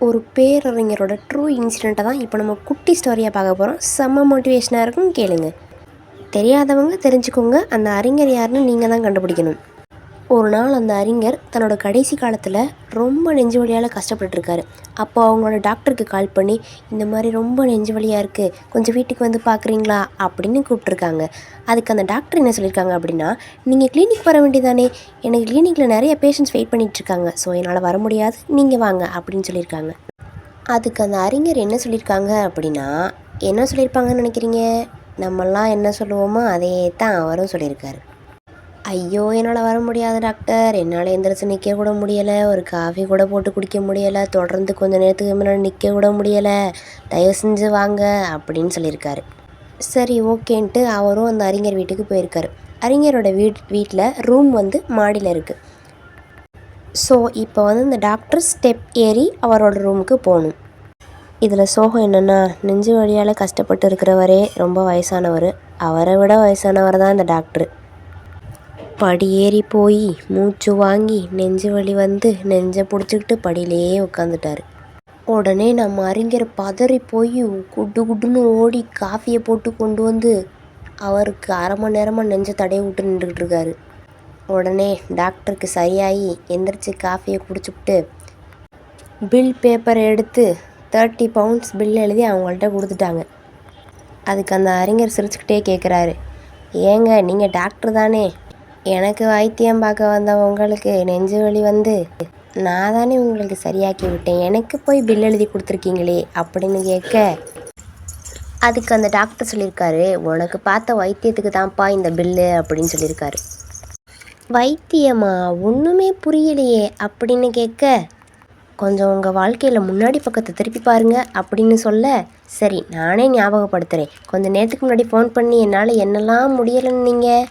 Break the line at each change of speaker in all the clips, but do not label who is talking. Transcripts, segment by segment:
ஒரு பேரறிஞரோட ட்ரூ இன்சிடெண்ட்டை தான் இப்போ நம்ம குட்டி ஸ்டோரியாக பார்க்க போகிறோம். செம்ம மோட்டிவேஷனாக இருக்கும், கேளுங்க. தெரியாதவங்க தெரிஞ்சுக்கோங்க, அந்த அறிஞர் யாருன்னு நீங்கள் தான் கண்டுபிடிக்கணும். ஒரு நாள் அந்த அறிஞர் தன்னோட கடைசி காலத்தில் ரொம்ப நெஞ்சு வலியால் கஷ்டப்பட்டுருக்காரு. அப்போ அவங்களோட டாக்டருக்கு கால் பண்ணி, இந்த மாதிரி ரொம்ப நெஞ்சு வலியாக இருக்குது, கொஞ்சம் வீட்டுக்கு வந்து பார்க்குறீங்களா அப்படின்னு கூப்பிட்ருக்காங்க. அதுக்கு அந்த டாக்டர் என்ன சொல்லியிருக்காங்க அப்படின்னா, நீங்கள் கிளினிக் வர வேண்டியதானே, எனக்கு கிளினிக்கில் நிறைய பேஷண்ட்ஸ் வெயிட் பண்ணிகிட்ருக்காங்க, ஸோ என்னால் வர முடியாது, நீங்கள் வாங்க அப்படின்னு சொல்லியிருக்காங்க. அதுக்கு அந்த அறிஞர் என்ன சொல்லியிருக்காங்க அப்படின்னா, என்ன சொல்லியிருப்பாங்கன்னு நினைக்கிறீங்க? நம்மெல்லாம் என்ன சொல்லுவோமோ அதே தான் அவரும் சொல்லியிருக்காரு. ஐயோ, என்னால் வர முடியாது டாக்டர், என்னால் எந்திரிச்சு நிற்க கூட முடியலை, ஒரு காஃபி கூட போட்டு குடிக்க முடியலை, தொடர்ந்து கொஞ்சம் நேரத்துக்கு முன்னாடி நிற்க கூட முடியலை, தயவு செஞ்சு வாங்க அப்படின்னு சொல்லியிருக்காரு. சரி, ஓகேன்ட்டு அவரும் அந்த அறிஞர் வீட்டுக்கு போயிருக்காரு. அறிஞரோட வீட்டில் ரூம் வந்து மாடியில் இருக்குது. ஸோ இப்போ வந்து இந்த டாக்டர் ஸ்டெப் ஏறி அவரோட ரூமுக்கு போகணும். இதில் சோகம் என்னென்னா, நெஞ்சு வலியால் கஷ்டப்பட்டு இருக்கிறவரே ரொம்ப வயசானவர், அவரை விட வயசானவர் தான் இந்த டாக்டர். படி ஏறி போய் மூச்சு வாங்கி நெஞ்சு வலி வந்து நெஞ்சை பிடிச்சிக்கிட்டு படியிலேயே உட்காந்துட்டாரு. உடனே நம்ம அறிஞர் பதறி போய் குட்டு குட்டுன்னு ஓடி காஃபியை போட்டு கொண்டு வந்து அவருக்கு அரை மணி நேரமாக நெஞ்சை தடவி விட்டு நின்றுக்கிட்டு இருக்காரு. உடனே டாக்டருக்கு சரியாகி எந்திரிச்சு காஃபியை குடிச்சுவிட்டு பில் பேப்பரை எடுத்து 30 பவுண்ட்ஸ் பில் எழுதி அவங்கள்ட்ட கொடுத்துட்டாங்க. அதுக்கு அந்த அறிஞர் சிரிச்சுக்கிட்டே கேட்குறாரு, ஏங்க நீங்கள் டாக்டர் தானே, எனக்கு வைத்தியம் பார்க்க வந்த உங்களுக்கு நெஞ்சு வலி வந்து நான் தானே உங்களுக்கு சரியாக்கி விட்டேன், எனக்கு போய் பில் எழுதி கொடுத்துருக்கீங்களே அப்படின்னு கேட்க, அதுக்கு அந்த டாக்டர் சொல்லியிருக்காரு, உனக்கு பார்த்த வைத்தியத்துக்கு தான்ப்பா இந்த பில்லு அப்படின்னு சொல்லியிருக்காரு. வைத்தியமா, ஒன்றுமே புரியலையே அப்படின்னு கேட்க, கொஞ்சம் உங்கள் வாழ்க்கையில் முன்னாடி பக்கத்தை திருப்பி பாருங்கள் அப்படின்னு சொல்ல, சரி நானே ஞாபகப்படுத்துகிறேன், கொஞ்சம் நேரத்துக்கு முன்னாடி ஃபோன் பண்ணி என்னால் என்னெல்லாம் முடியலைன்னு நீங்கள்,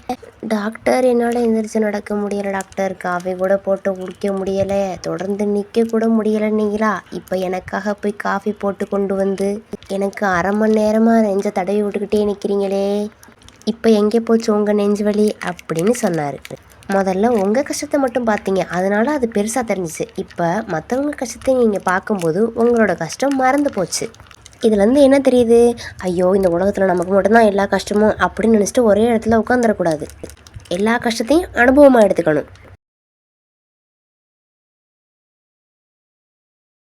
டாக்டர் என்னால் எந்திரிச்சு நடக்க முடியலை டாக்டர், காஃபி கூட போட்டு குடிக்க முடியலை, தொடர்ந்து நிற்க கூட முடியலைன்னீங்களா, இப்போ எனக்காக போய் காஃபி போட்டு கொண்டு வந்து எனக்கு அரை மணி நேரமாக நெஞ்சை தடவி விட்டுக்கிட்டே நிற்கிறீங்களே, இப்போ எங்கே போச்சு உங்கள் நெஞ்சு வலி அப்படின்னு சொன்னார். முதல்ல உங்கள் கஷ்டத்தை மட்டும் பார்த்தீங்க, அதனால அது பெருசாக தெரிஞ்சிச்சு, இப்போ மற்றவங்க கஷ்டத்தை நீங்கள் பார்க்கும்போது உங்களோட கஷ்டம் மறந்து போச்சு. இதுலேருந்து என்ன தெரியுது, ஐயோ இந்த உலகத்தில் நமக்கு மட்டும்தான் எல்லா கஷ்டமும் அப்படின்னு நினச்சிட்டு ஒரே இடத்துல உட்காந்துடக்கூடாது, எல்லா கஷ்டத்தையும் அனுபவமாக எடுத்துக்கணும்.